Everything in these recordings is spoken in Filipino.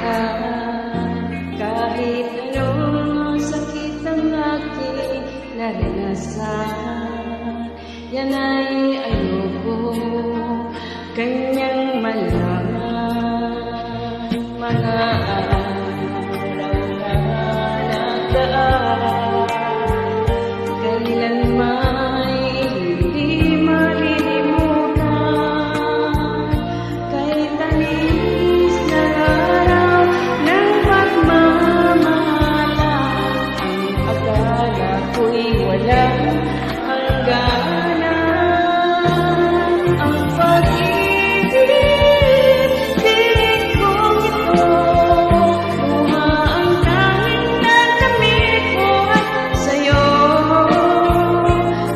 ka. Kahit anong sakit ang aking naranasan, yan ay ayoko kanyang malaman. Mga araw na nagdaan, kailanman hindi malilimutan. Kay tamis na araw ng pagmamahalan, ang akala ko'y walang hangganan. Ang pag-ibig kong ito, luha ang tanging nakamit ko at sa'yo.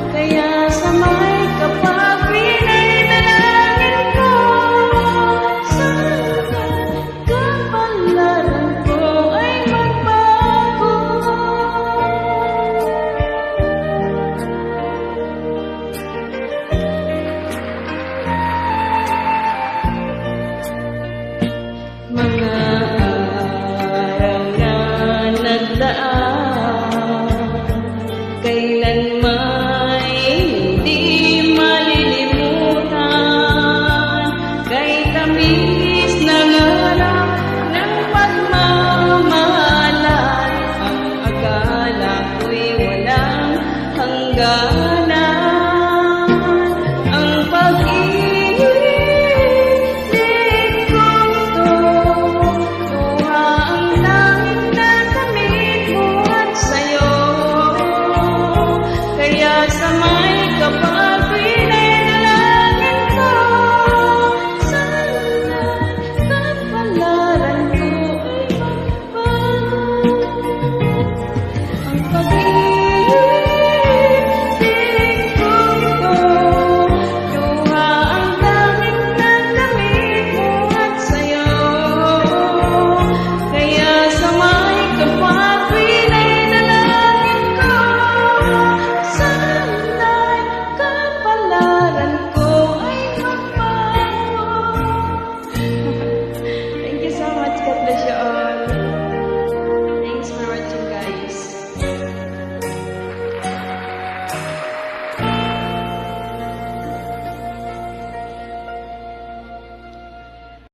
Kaya sa may kapag pinay-dalangin ko, sana kapalaran ko ay magbago. Mga